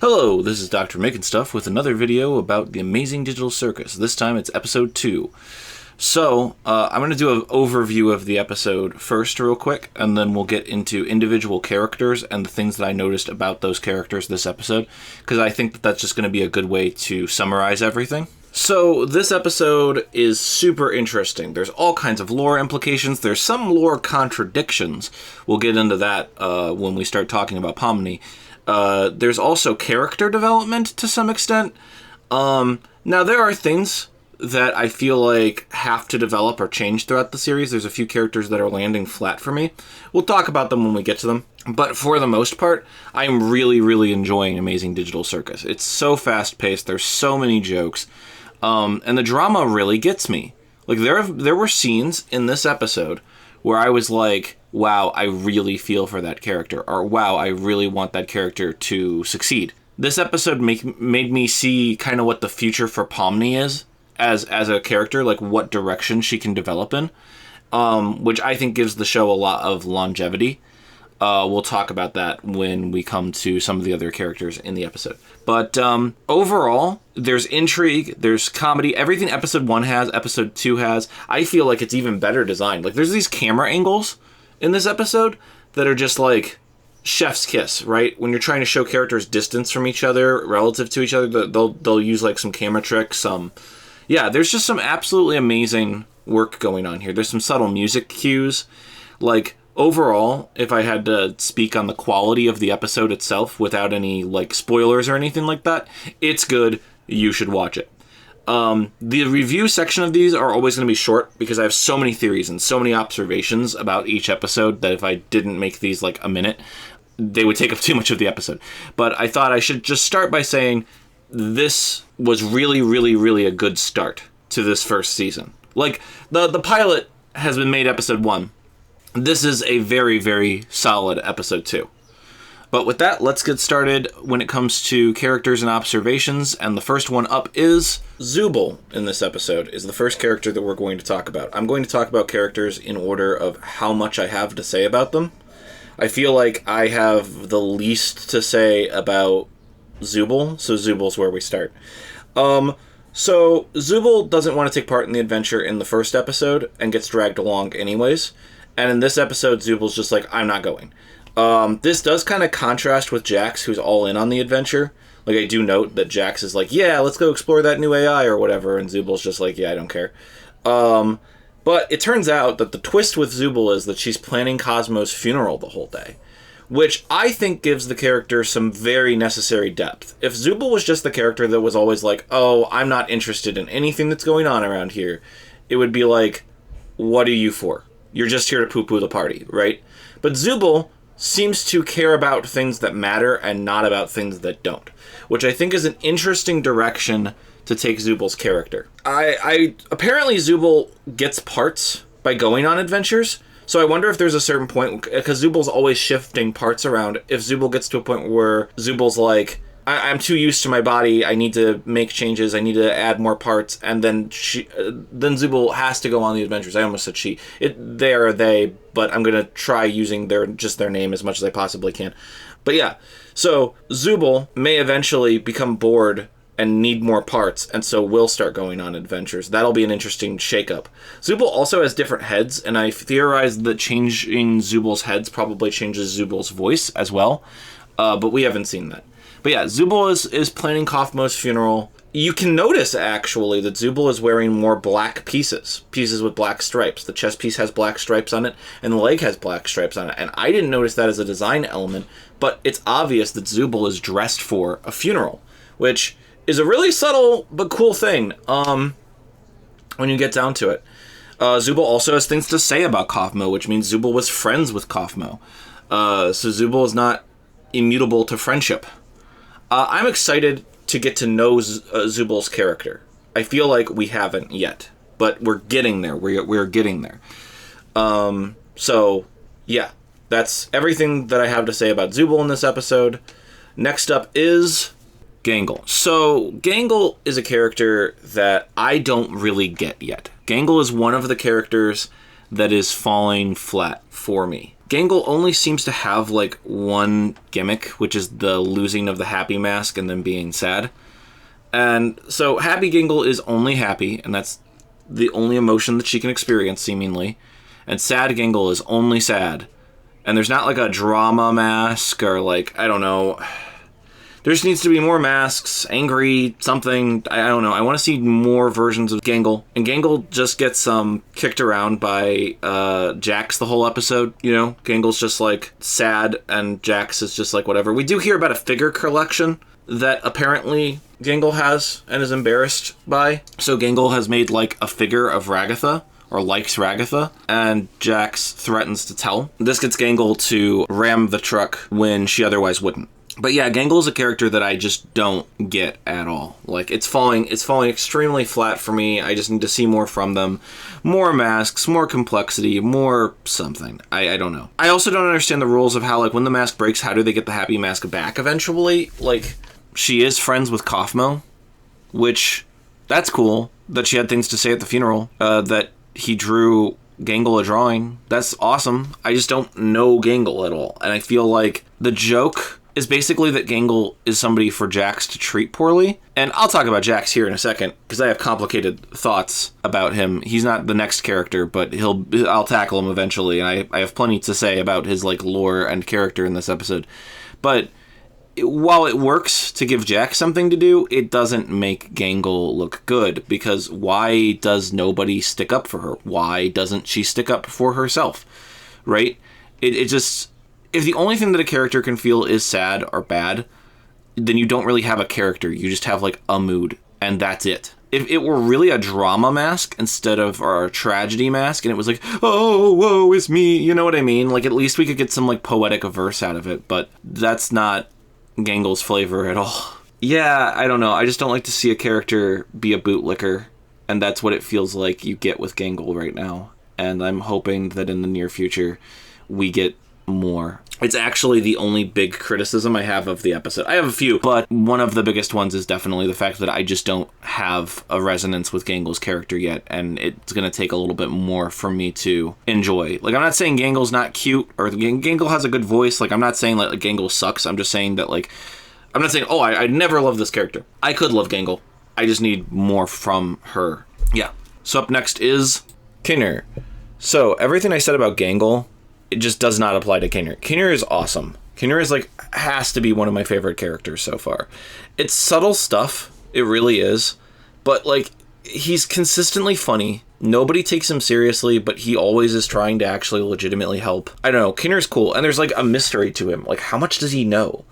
Hello, this is Dr. Making Stuff with another video about the Amazing Digital Circus. This time it's episode 2. So, I'm going to do an overview of the episode first real quick, and then we'll get into individual characters and the things that I noticed about those characters this episode, because I think that that's just going to be a good way to summarize everything. So, this episode is super interesting. There's all kinds of lore implications. There's some lore contradictions. We'll get into that when we start talking about Pomy. There's also character development to some extent. Now, there are things that I feel like have to develop or change throughout the series. There's a few characters that are landing flat for me. We'll talk about them when we get to them. But for the most part, I'm really enjoying Amazing Digital Circus. It's so fast-paced. There's so many jokes. And the drama really gets me. Like, there were scenes in this episode where I was like, wow, I really feel for that character, or wow, I really want that character to succeed. This episode made me see kind of what the future for Pomy is as a character, like what direction she can develop in, which I think gives the show a lot of longevity. We'll talk about that when we come to some of the other characters in the episode. But overall, there's intrigue, there's comedy. Everything episode 1 has, episode 2 has. I feel like it's even better designed. Like, there's these camera angles in this episode that are just like chef's kiss, right? When you're trying to show characters distance from each other, relative to each other, they'll use like some camera tricks. Yeah, there's just some absolutely amazing work going on here. There's some subtle music cues. Like, overall, if I had to speak on the quality of the episode itself without any like spoilers or anything like that, it's good. You should watch it. The review section of these are always going to be short because I have so many theories and so many observations about each episode that if I didn't make these like a minute, they would take up too much of the episode. But I thought I should just start by saying this was really a good start to this first season. Like, the pilot has been made episode 1. This is a very solid episode 2. But with that, let's get started when it comes to characters and observations. And the first one up is Zubal in this episode, is the first character that we're going to talk about. I'm going to talk about characters in order of how much I have to say about them. I feel like I have the least to say about Zubal, so Zubal's where we start. So Zubal doesn't want to take part in the adventure in the first episode and gets dragged along anyways. And in this episode, Zubal's just like, I'm not going. This does kind of contrast with Jax, who's all in on the adventure. Like, I do note that Jax is like, yeah, let's go explore that new AI or whatever, and Zubal's just like, yeah, I don't care. But it turns out that the twist with Zubal is that she's planning Cosmo's funeral the whole day, which I think gives the character some very necessary depth. If Zubal was just the character that was always like, oh, I'm not interested in anything that's going on around here, it would be like, what are you for? You're just here to poo-poo the party, right? But Zubal seems to care about things that matter and not about things that don't, which I think is an interesting direction to take Zubal's character. Apparently Zubal gets parts by going on adventures, so I wonder if there's a certain point, because Zubal's always shifting parts around, if Zubal gets to a point where Zubal's like, I'm too used to my body, I need to make changes, I need to add more parts, and then then Zubal has to go on the adventures. I almost said she. They are they, but I'm going to try using their name as much as I possibly can. But yeah, so Zubal may eventually become bored and need more parts, and so will start going on adventures. That'll be an interesting shakeup. Zubal also has different heads, and I theorized that changing Zubal's heads probably changes Zubal's voice as well, but we haven't seen that. But yeah, Zubal is planning Cosmo's funeral. You can notice, actually, that Zubal is wearing more black pieces with black stripes. The chest piece has black stripes on it, and the leg has black stripes on it. And I didn't notice that as a design element, but it's obvious that Zubal is dressed for a funeral, which is a really subtle but cool thing when you get down to it. Zubal also has things to say about Cosmo, which means Zubal was friends with Cosmo. So Zubal is not immutable to friendship. I'm excited to get to know Zubal's character. I feel like we haven't yet, but we're getting there. We're getting there. So, yeah, that's everything that I have to say about Zubal in this episode. Next up is Gangle. So, Gangle is a character that I don't really get yet. Gangle is one of the characters that is falling flat for me. Gangle only seems to have like one gimmick, which is the losing of the happy mask and then being sad. And so happy Gangle is only happy, and that's the only emotion that she can experience, seemingly. And sad Gangle is only sad. And there's not like a drama mask or like, I don't know. There just needs to be more masks, angry, something, I don't know. I want to see more versions of Gangle. And Gangle just gets kicked around by Jax the whole episode, you know? Gangle's just like sad and Jax is just like whatever. We do hear about a figure collection that apparently Gangle has and is embarrassed by. So Gangle has made like a figure of Ragatha, or likes Ragatha, and Jax threatens to tell. This gets Gangle to ram the truck when she otherwise wouldn't. But yeah, Gangle is a character that I just don't get at all. Like, it's falling extremely flat for me. I just need to see more from them. More masks, more complexity, more something. I don't know. I also don't understand the rules of how, like, when the mask breaks, how do they get the happy mask back eventually? Like, she is friends with Kaufmo, which, that's cool, that she had things to say at the funeral, that he drew Gangle a drawing. That's awesome. I just don't know Gangle at all. And I feel like the joke is basically that Gangle is somebody for Jax to treat poorly. And I'll talk about Jax here in a second, because I have complicated thoughts about him. He's not the next character, but I'll tackle him eventually, and I have plenty to say about his like lore and character in this episode. But while it works to give Jax something to do, it doesn't make Gangle look good, because why does nobody stick up for her? Why doesn't she stick up for herself? Right? It just... If the only thing that a character can feel is sad or bad, then you don't really have a character. You just have, like, a mood, and that's it. If it were really a drama mask instead of or a tragedy mask, and it was like, oh, woe is me, you know what I mean? Like, at least we could get some, like, poetic verse out of it, but that's not Gangle's flavor at all. Yeah, I don't know. I just don't like to see a character be a bootlicker, and that's what it feels like you get with Gangle right now. And I'm hoping that in the near future we get more. It's actually the only big criticism I have of the episode. I have a few, but one of the biggest ones is definitely the fact that I just don't have a resonance with Gangle's character yet, and it's going to take a little bit more for me to enjoy. Like, I'm not saying Gangle's not cute, or Gangle has a good voice. Like, I'm not saying that like, Gangle sucks. I'm just saying that, like, I'm not saying, oh, I never love this character. I could love Gangle. I just need more from her. Yeah. So up next is Kenar. So everything I said about Gangle, it just does not apply to Kenar. Kenar is awesome. Kenar is like, has to be one of my favorite characters so far. It's subtle stuff. It really is. But like, he's consistently funny. Nobody takes him seriously, but he always is trying to actually legitimately help. I don't know. Kenar's cool. And there's like a mystery to him. Like, how much does he know?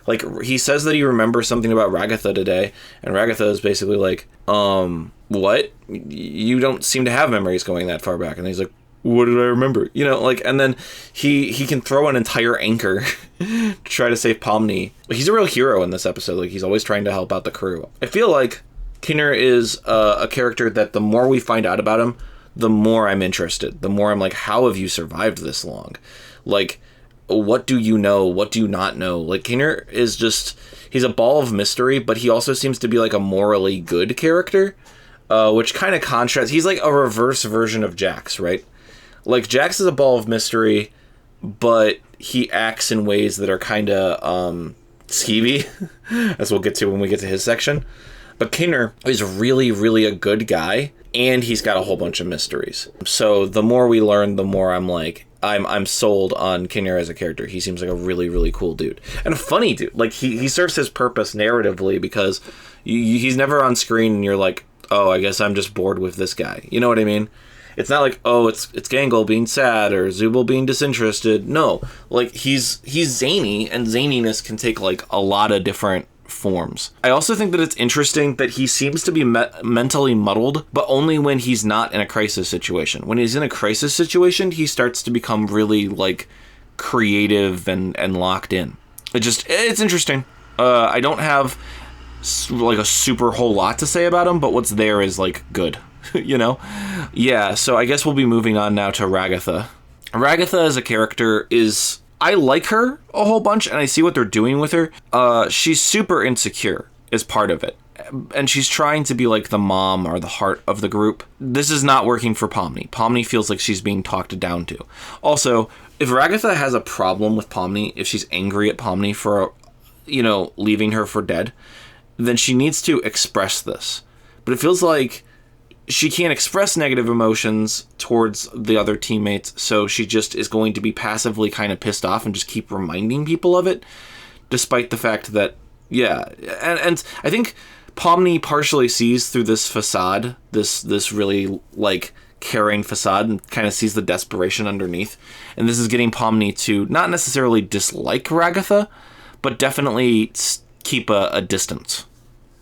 Like, he says that he remembers something about Ragatha today. And Ragatha is basically like, what? You don't seem to have memories going that far back. And he's like, what did I remember? You know, like, and then he can throw an entire anchor to try to save Pomy. He's a real hero in this episode. Like, he's always trying to help out the crew. I feel like Kenar is a character that the more we find out about him, the more I'm interested. The more I'm like, how have you survived this long? Like, what do you know? What do you not know? Like, Kenar is just, he's a ball of mystery, but he also seems to be like a morally good character, which kind of contrasts. He's like a reverse version of Jax, right? Like, Jax is a ball of mystery, but he acts in ways that are kind of skeevy, as we'll get to when we get to his section. But Kenar is really, really a good guy, and he's got a whole bunch of mysteries. So the more we learn, the more I'm like, I'm sold on Kenar as a character. He seems like a really, really cool dude. And a funny dude. Like, he serves his purpose narratively, because he's never on screen and you're like, oh, I guess I'm just bored with this guy. You know what I mean? It's not like, oh, it's Gangle being sad or Zubal being disinterested. No, like, he's zany, and zaniness can take like a lot of different forms. I also think that it's interesting that he seems to be mentally muddled, but only when he's not in a crisis situation. When he's in a crisis situation, he starts to become really like creative and locked in. It's interesting. I don't have like a super whole lot to say about him, but what's there is like good. You know? Yeah, so I guess we'll be moving on now to Ragatha. Ragatha as a character is... I like her a whole bunch, and I see what they're doing with her. She's super insecure, is part of it. and she's trying to be like the mom or the heart of the group. This is not working for Pomy. Pomy feels like she's being talked down to. Also, if Ragatha has a problem with Pomy, if she's angry at Pomy for, leaving her for dead, then she needs to express this. But it feels like she can't express negative emotions towards the other teammates, so she just is going to be passively kind of pissed off and just keep reminding people of it, despite the fact that, and I think Pomy partially sees through this facade, this really, caring facade, and kind of sees the desperation underneath, and this is getting Pomy to not necessarily dislike Ragatha, but definitely keep a distance.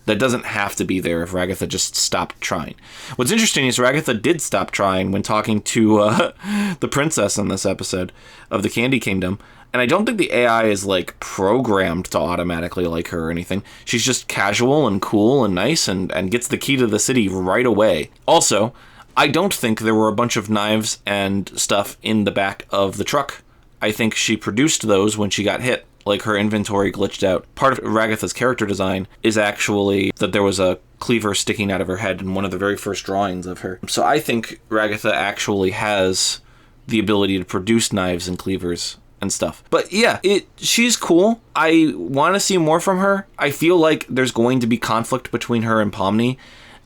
That doesn't have to be there if Ragatha just stopped trying. What's interesting is Ragatha did stop trying when talking to the princess in this episode of the Candy Kingdom, and I don't think the AI is programmed to automatically like her or anything. She's just casual and cool and nice and gets the key to the city right away. Also, I don't think there were a bunch of knives and stuff in the back of the truck. I think she produced those when she got hit. Her inventory glitched out. Part of Ragatha's character design is actually that there was a cleaver sticking out of her head in one of the very first drawings of her. So I think Ragatha actually has the ability to produce knives and cleavers and stuff. But yeah, she's cool. I want to see more from her. I feel like there's going to be conflict between her and Pomy.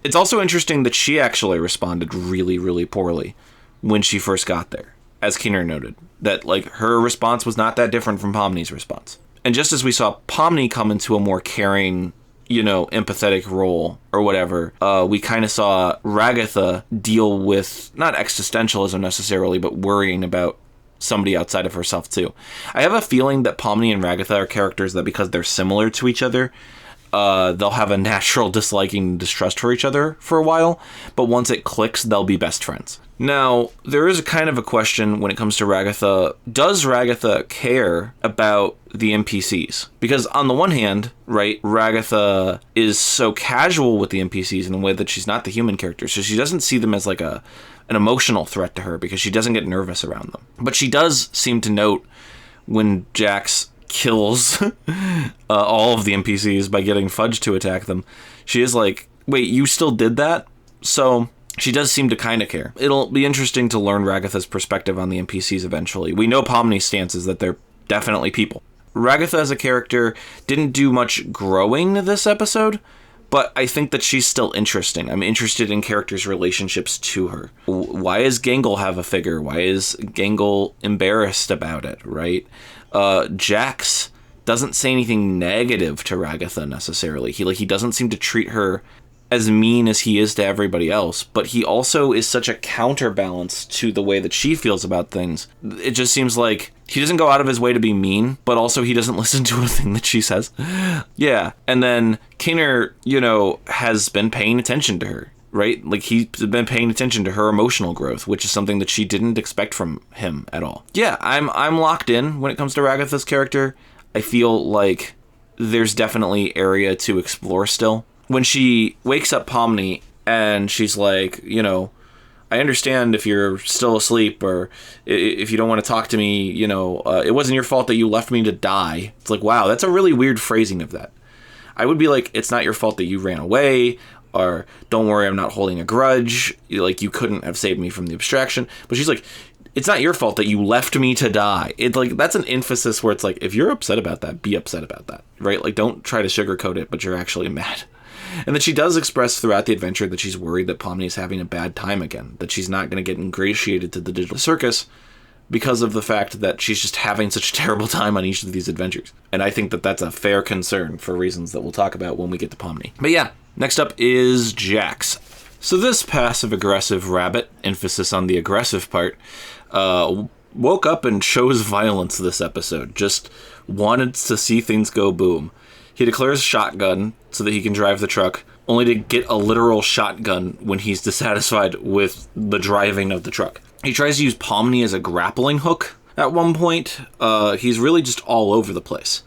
It's also interesting that she actually responded really, really poorly when she first got there, as Kenar noted. That, her response was not that different from Pomy's response. And just as we saw Pomy come into a more caring, empathetic role or whatever, we kind of saw Ragatha deal with, not existentialism necessarily, but worrying about somebody outside of herself too. I have a feeling that Pomy and Ragatha are characters that, because they're similar to each other, they'll have a natural disliking and distrust for each other for a while, but once it clicks, they'll be best friends. Now, there is a kind of a question when it comes to Ragatha. Does Ragatha care about the NPCs? Because on the one hand, right, Ragatha is so casual with the NPCs in a way that she's not the human character, so she doesn't see them as an emotional threat to her because she doesn't get nervous around them. But she does seem to note when Jax kills all of the NPCs by getting Fudge to attack them. She is like, wait, you still did that? So she does seem to kind of care. It'll be interesting to learn Ragatha's perspective on the NPCs eventually. We know Pomy's stance is that they're definitely people. Ragatha as a character didn't do much growing this episode, but I think that she's still interesting. I'm interested in characters' relationships to her. Why does Gangle have a figure? Why is Gangle embarrassed about it, right? Jax doesn't say anything negative to Ragatha necessarily. He doesn't seem to treat her as mean as he is to everybody else, but he also is such a counterbalance to the way that she feels about things. It just seems like he doesn't go out of his way to be mean, but also he doesn't listen to a thing that she says. Yeah, and then Kenar, has been paying attention to her, right? He's been paying attention to her emotional growth, which is something that she didn't expect from him at all. Yeah, I'm locked in when it comes to Ragatha's character. I feel like there's definitely area to explore still. When she wakes up Pomy and she's like, I understand if you're still asleep or if you don't want to talk to me, it wasn't your fault that you left me to die. It's like, wow, that's a really weird phrasing of that. I would be like, it's not your fault that you ran away, or don't worry, I'm not holding a grudge. You couldn't have saved me from the abstraction. But she's like, it's not your fault that you left me to die. That's an emphasis where it's like, if you're upset about that, be upset about that, right? Don't try to sugarcoat it, but you're actually mad. And that she does express throughout the adventure that she's worried that Pomy is having a bad time again, that she's not going to get ingratiated to the digital circus because of the fact that she's just having such a terrible time on each of these adventures. And I think that that's a fair concern for reasons that we'll talk about when we get to Pomy. But yeah, next up is Jax. So this passive-aggressive rabbit, emphasis on the aggressive part, woke up and shows violence this episode. Just wanted to see things go boom. He declares shotgun so that he can drive the truck, only to get a literal shotgun when he's dissatisfied with the driving of the truck. He tries to use Pomy as a grappling hook at one point. He's really just all over the place.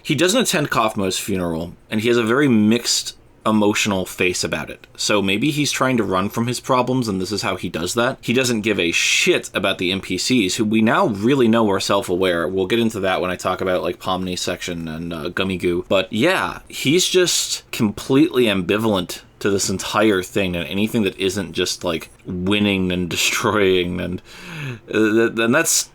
He doesn't attend Kaufmo's funeral, and he has a very mixed emotional face about it. So maybe he's trying to run from his problems, and this is how he does that. He doesn't give a shit about the NPCs, who we now really know are self-aware. We'll get into that when I talk about like Pomni's section and Gummy Goo. But yeah, he's just completely ambivalent to this entire thing, and anything that isn't just like winning and destroying, and that's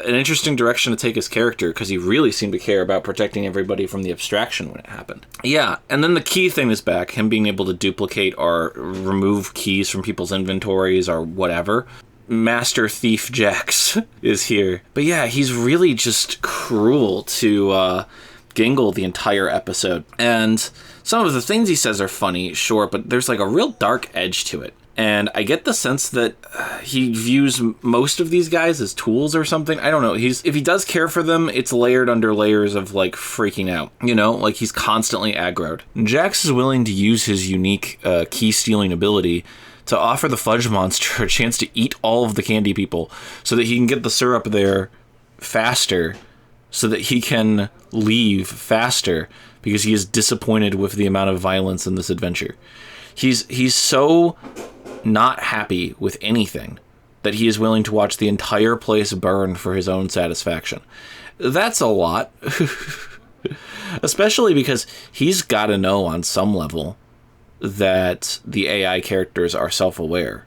an interesting direction to take his character, because he really seemed to care about protecting everybody from the abstraction when it happened. Yeah, and then the key thing is back, him being able to duplicate or remove keys from people's inventories or whatever. Master Thief Jax is here. But yeah, he's really just cruel to Gangle the entire episode. And some of the things he says are funny, sure, but there's like a real dark edge to it. And I get the sense that he views most of these guys as tools or something. I don't know. If he does care for them, it's layered under layers of like freaking out. You know, like he's constantly aggroed. Jax is willing to use his unique key stealing ability to offer the fudge monster a chance to eat all of the candy people so that he can get the syrup there faster, so that he can leave faster, because he is disappointed with the amount of violence in this adventure. He's so not happy with anything that he is willing to watch the entire place burn for his own satisfaction. That's a lot. Especially because he's got to know on some level that the AI characters are self-aware.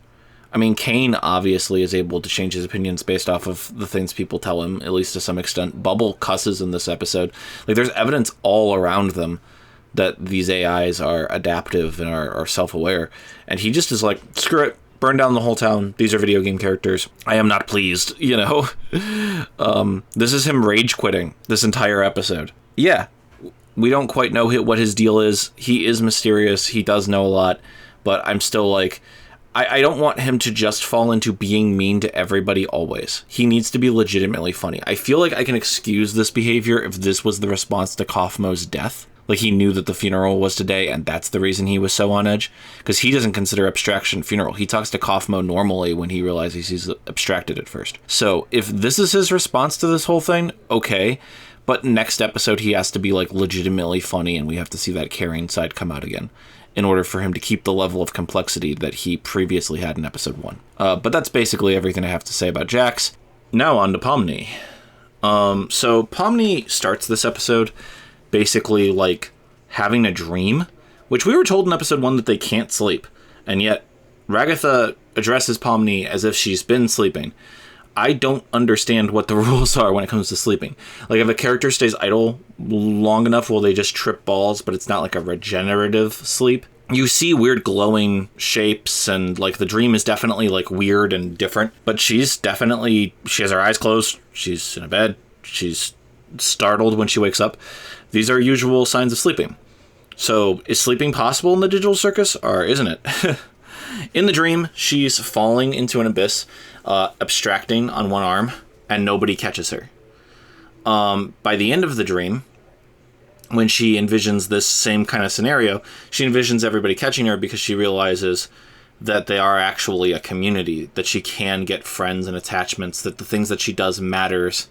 I mean, Kane obviously is able to change his opinions based off of the things people tell him, at least to some extent. Bubble cusses in this episode. Like, there's evidence all around them that these AIs are adaptive and are self-aware. And he just is like, screw it, burn down the whole town. These are video game characters. I am not pleased, you know? This is him rage quitting this entire episode. Yeah, we don't quite know what his deal is. He is mysterious. He does know a lot. But I'm still like, I don't want him to just fall into being mean to everybody always. He needs to be legitimately funny. I feel like I can excuse this behavior if this was the response to Kaufmo's death. Like, he knew that the funeral was today, and that's the reason he was so on edge. Because he doesn't consider abstraction funeral. He talks to Kaufmo normally when he realizes he's abstracted at first. So, if this is his response to this whole thing, okay. But next episode, he has to be, like, legitimately funny, and we have to see that caring side come out again, in order for him to keep the level of complexity that he previously had in episode 1. But that's basically everything I have to say about Jax. Now on to Pomni. So Pomni starts this episode basically like having a dream, which we were told in episode 1 that they can't sleep. And yet Ratha addresses Pomni as if she's been sleeping. I don't understand what the rules are when it comes to sleeping. Like, if a character stays idle long enough, will they just trip balls, but it's not like a regenerative sleep? You see weird glowing shapes, and like the dream is definitely like weird and different, but she has her eyes closed, she's in a bed, she's startled when she wakes up. These are usual signs of sleeping. So is sleeping possible in the digital circus, or isn't it? In the dream, she's falling into an abyss, abstracting on one arm, and nobody catches her. By the end of the dream, when she envisions this same kind of scenario, she envisions everybody catching her because she realizes that they are actually a community, that she can get friends and attachments, that the things that she does matters,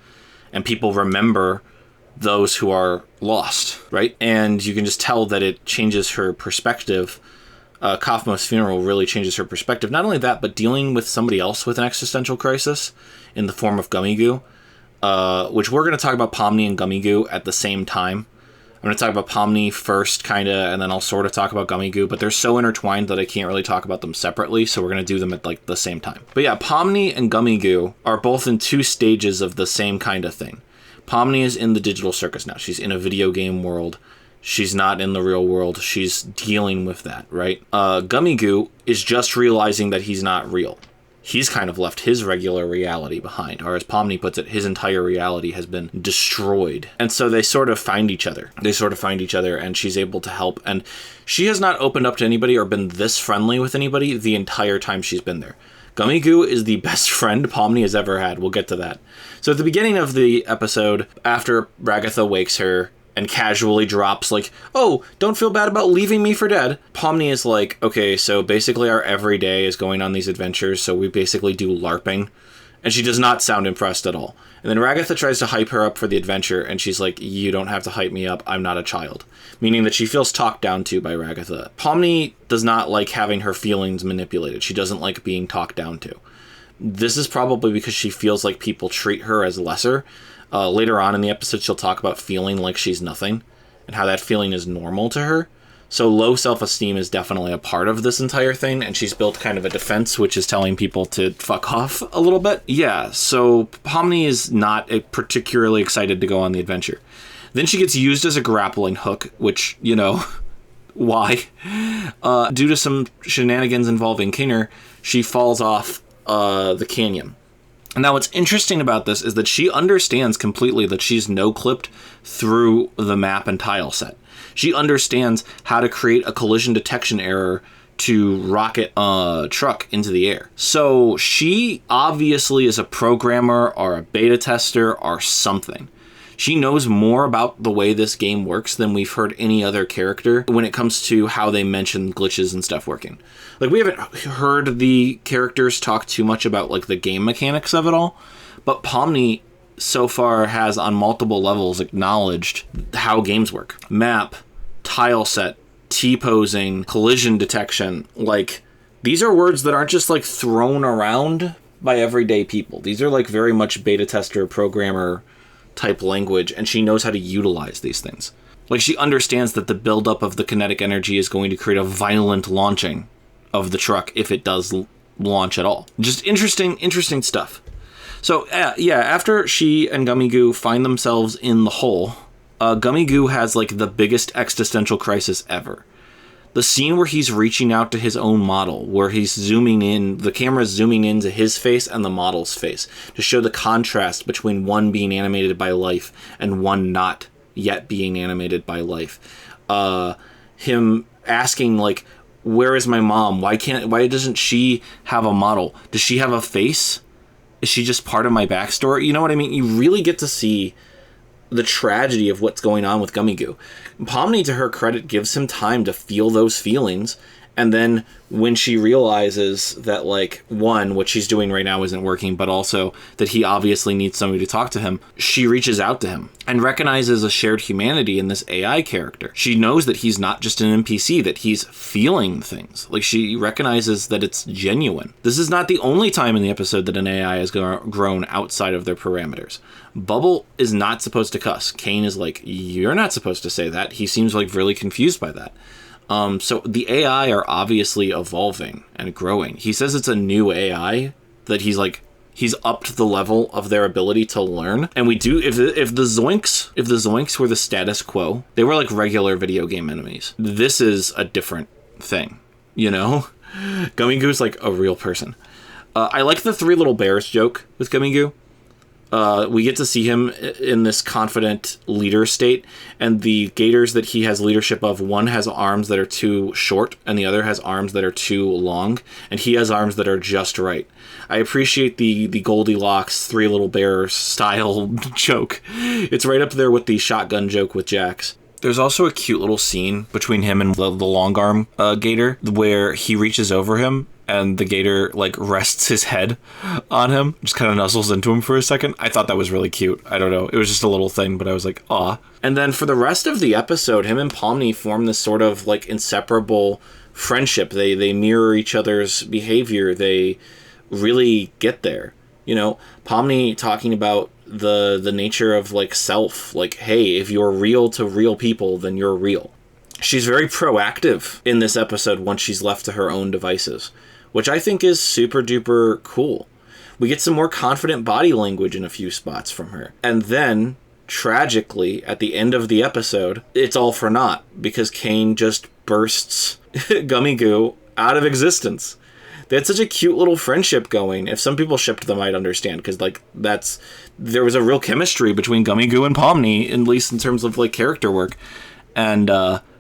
and people remember those who are lost, right? And you can just tell that it changes her perspective. Kaufmo's funeral really changes her perspective. Not only that, but dealing with somebody else with an existential crisis in the form of Gummy Goo, which we're going to talk about Pomy and Gummy Goo at the same time. I'm going to talk about Pomni first, kind of, and then I'll sort of talk about Gummy Goo, but they're so intertwined that I can't really talk about them separately, so we're going to do them at, like, the same time. But yeah, Pomni and Gummy Goo are both in two stages of the same kind of thing. Pomni is in the digital circus now. She's in a video game world. She's not in the real world. She's dealing with that, right? Gummy Goo is just realizing that he's not real. He's kind of left his regular reality behind, or as Pomni puts it, his entire reality has been destroyed. And so they sort of find each other. And she's able to help. And she has not opened up to anybody or been this friendly with anybody the entire time she's been there. Gummy Goo is the best friend Pomni has ever had. We'll get to that. So at the beginning of the episode, after Ratha wakes her and casually drops like, oh, don't feel bad about leaving me for dead, Pomni is like, okay, so basically our everyday is going on these adventures, so we basically do LARPing. And she does not sound impressed at all. And then Ragatha tries to hype her up for the adventure, and she's like, you don't have to hype me up, I'm not a child. Meaning that she feels talked down to by Ragatha. Pomni does not like having her feelings manipulated. She doesn't like being talked down to. This is probably because she feels like people treat her as lesser. Later on in the episode, she'll talk about feeling like she's nothing, and how that feeling is normal to her. So low self-esteem is definitely a part of this entire thing, and she's built kind of a defense, which is telling people to fuck off a little bit. Yeah, so Pomni is not particularly excited to go on the adventure. Then she gets used as a grappling hook, which, you know, why? Due to some shenanigans involving Kenar, she falls off the canyon. Now, what's interesting about this is that she understands completely that she's no-clipped through the map and tile set. She understands how to create a collision detection error to rocket a truck into the air. So she obviously is a programmer or a beta tester or something. She knows more about the way this game works than we've heard any other character when it comes to how they mention glitches and stuff working. Like, we haven't heard the characters talk too much about, like, the game mechanics of it all, but Pomni so far has on multiple levels acknowledged how games work. Map, tile set, T-posing, collision detection. Like, these are words that aren't just, like, thrown around by everyday people. These are, like, very much beta tester, programmer type language, and she knows how to utilize these things. Like, she understands that the buildup of the kinetic energy is going to create a violent launching of the truck if it does launch at all. Just interesting stuff. So, yeah, after she and Gummy Goo find themselves in the hole, Gummy Goo has, like, the biggest existential crisis ever. The scene where he's reaching out to his own model, where he's zooming in, the camera's zooming into his face and the model's face to show the contrast between one being animated by life and one not yet being animated by life. Him asking, like, where is my mom? Why doesn't she have a model? Does she have a face? Is she just part of my backstory? You know what I mean? You really get to see the tragedy of what's going on with Gummy Goo. Pomni, to her credit, gives him time to feel those feelings, and then when she realizes that, like, one, what she's doing right now isn't working, but also that he obviously needs somebody to talk to him, she reaches out to him and recognizes a shared humanity in this AI character. She knows that he's not just an NPC, that he's feeling things. Like, she recognizes that it's genuine. This is not the only time in the episode that an AI has grown outside of their parameters. Bubble is not supposed to cuss. Kane is like, you're not supposed to say that. He seems like really confused by that. So the AI are obviously evolving and growing. He says it's a new AI, that he's upped the level of their ability to learn. And we do, if the Zoinks were the status quo, they were like regular video game enemies. This is a different thing, you know? Gummy Goo's like a real person. I like the three little bears joke with Gummy Goo. We get to see him in this confident leader state, and the gators that he has leadership of, one has arms that are too short and the other has arms that are too long, and he has arms that are just right. I appreciate the Goldilocks three little bears style joke. It's right up there with the shotgun joke with Jax. There's also a cute little scene between him and the long arm gator where he reaches over him and the gator, like, rests his head on him, just kind of nuzzles into him for a second. I thought that was really cute. I don't know. It was just a little thing, but I was like, aw. And then for the rest of the episode, him and Pomni form this sort of, like, inseparable friendship. They mirror each other's behavior. They really get there. You know, Pomni talking about the nature of, like, self. Like, hey, if you're real to real people, then you're real. She's very proactive in this episode once she's left to her own devices, which I think is super duper cool. We get some more confident body language in a few spots from her. And then, tragically, at the end of the episode, it's all for naught, because Kane just bursts Gummy Goo out of existence. They had such a cute little friendship going. If some people shipped them, I'd understand, because, like, there was a real chemistry between Gummy Goo and Pomni, at least in terms of, like, character work. And,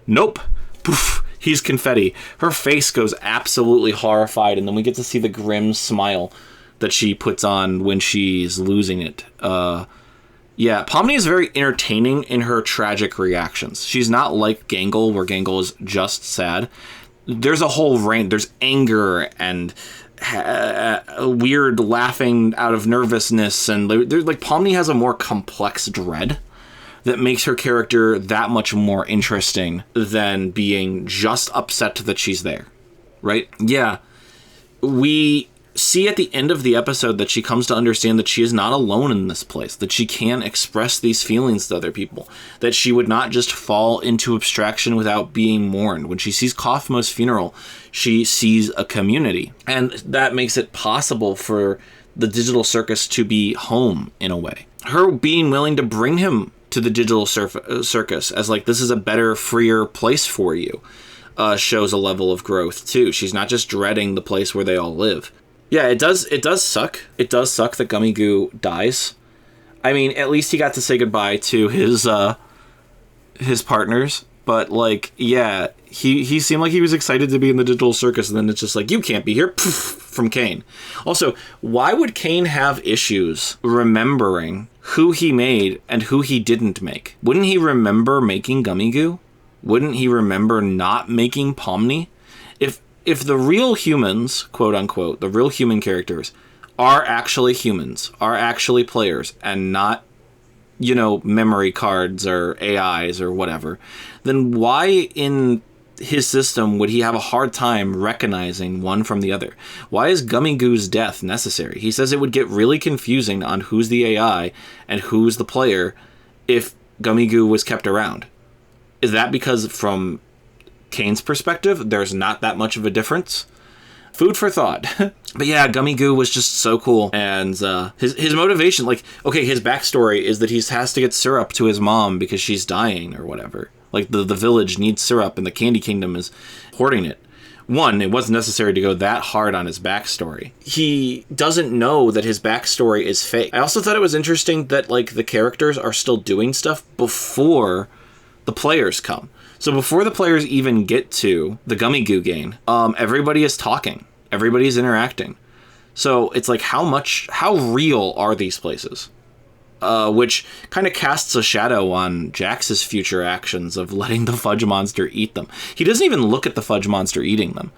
nope. Poof. He's confetti. Her face goes absolutely horrified, and then we get to see the grim smile that she puts on when she's losing it. Yeah, Pomni is very entertaining in her tragic reactions. She's not like Gangle, where Gangle is just sad. There's a whole range. There's anger and weird laughing out of nervousness, and there's like Pomni has a more complex dread that makes her character that much more interesting than being just upset that she's there, right? Yeah, we see at the end of the episode that she comes to understand that she is not alone in this place, that she can express these feelings to other people, that she would not just fall into abstraction without being mourned. When she sees Kaufmo's funeral, she sees a community, and that makes it possible for the digital circus to be home in a way. Her being willing to bring him to the digital circus as like, this is a better, freer place for you, shows a level of growth too. She's not just dreading the place where they all live. Yeah, it does suck. It does suck that Gummy Goo dies. I mean, at least he got to say goodbye to his partners. But, like, yeah, he seemed like he was excited to be in the digital circus, and then it's just like, you can't be here, poof, from Kane. Also, why would Kane have issues remembering who he made and who he didn't make? Wouldn't he remember making Gummy Goo? Wouldn't he remember not making Pomni? If the real humans, quote unquote, the real human characters are actually humans, are actually players, and not, you know, memory cards or AIs or whatever, then why in his system would he have a hard time recognizing one from the other? Why is Gummy Goo's death necessary? He says it would get really confusing on who's the AI and who's the player if Gummy Goo was kept around. Is that because from Kane's perspective, there's not that much of a difference? Food for thought. But yeah, Gummy Goo was just so cool. And his motivation, like, okay, his backstory is that he has to get syrup to his mom because she's dying or whatever. Like, the village needs syrup and the Candy Kingdom is hoarding it. One, it wasn't necessary to go that hard on his backstory. He doesn't know that his backstory is fake. I also thought it was interesting that, like, the characters are still doing stuff before the players come. So before the players even get to the Gummy Goo game, everybody is talking. Everybody's interacting. So it's like, how real are these places? Which kind of casts a shadow on Jax's future actions of letting the fudge monster eat them. He doesn't even look at the fudge monster eating them.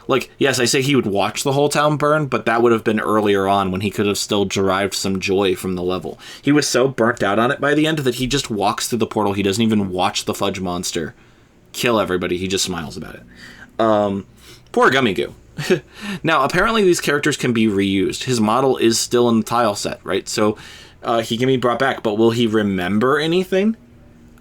Like, yes, I say he would watch the whole town burn, but that would have been earlier on when he could have still derived some joy from the level. He was so burnt out on it by the end that he just walks through the portal. He doesn't even watch the fudge monster kill everybody. He just smiles about it. Poor Gummy Goo. Now, apparently these characters can be reused. His model is still in the tile set, right? So he can be brought back, but will he remember anything?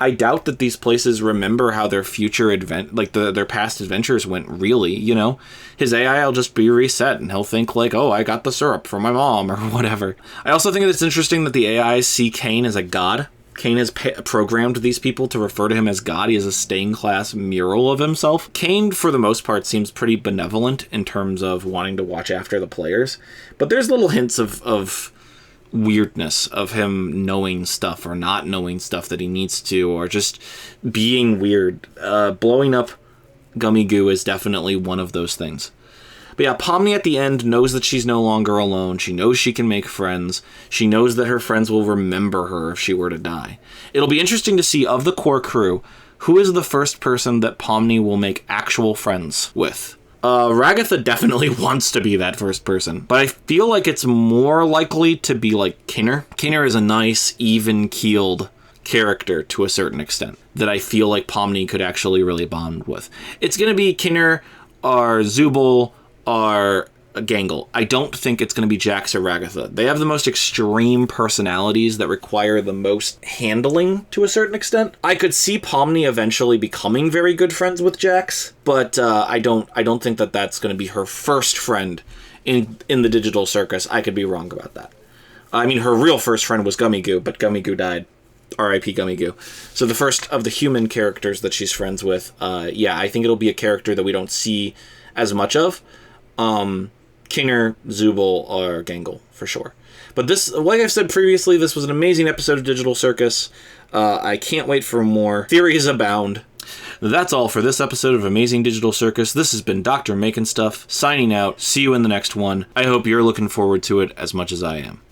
I doubt that these places remember how their future their past adventures went, really, you know? His AI will just be reset, and he'll think like, oh, I got the syrup from my mom, or whatever. I also think it's interesting that the AIs see Kane as a god. Kane has programmed these people to refer to him as God. He has a stained glass mural of himself. Kane, for the most part, seems pretty benevolent in terms of wanting to watch after the players, but there's little hints of weirdness of him knowing stuff or not knowing stuff that he needs to, or just being weird. Blowing up Gummy Goo is definitely one of those things. But yeah, Pomni at the end knows that she's no longer alone. She knows she can make friends. She knows that her friends will remember her if she were to die. It'll be interesting to see, of the core crew, who is the first person that Pomni will make actual friends with. Ragatha definitely wants to be that first person, but I feel like it's more likely to be like Kenar. Kenar is a nice, even-keeled character to a certain extent that I feel like Pomni could actually really bond with. It's going to be Kenar or Zubal or Gangle. I don't think it's going to be Jax or Ragatha. They have the most extreme personalities that require the most handling to a certain extent. I could see Pomni eventually becoming very good friends with Jax, but I don't think that that's going to be her first friend in the digital circus. I could be wrong about that. I mean, her real first friend was Gummy Goo, but Gummy Goo died. R.I.P. Gummy Goo. So the first of the human characters that she's friends with, yeah, I think it'll be a character that we don't see as much of. Kenar, Zubal, or Gangle, for sure. But this, like I've said previously, this was an amazing episode of Digital Circus. I can't wait for more. Theories abound. That's all for this episode of Amazing Digital Circus. This has been Dr. Making Stuff, signing out. See you in the next one. I hope you're looking forward to it as much as I am.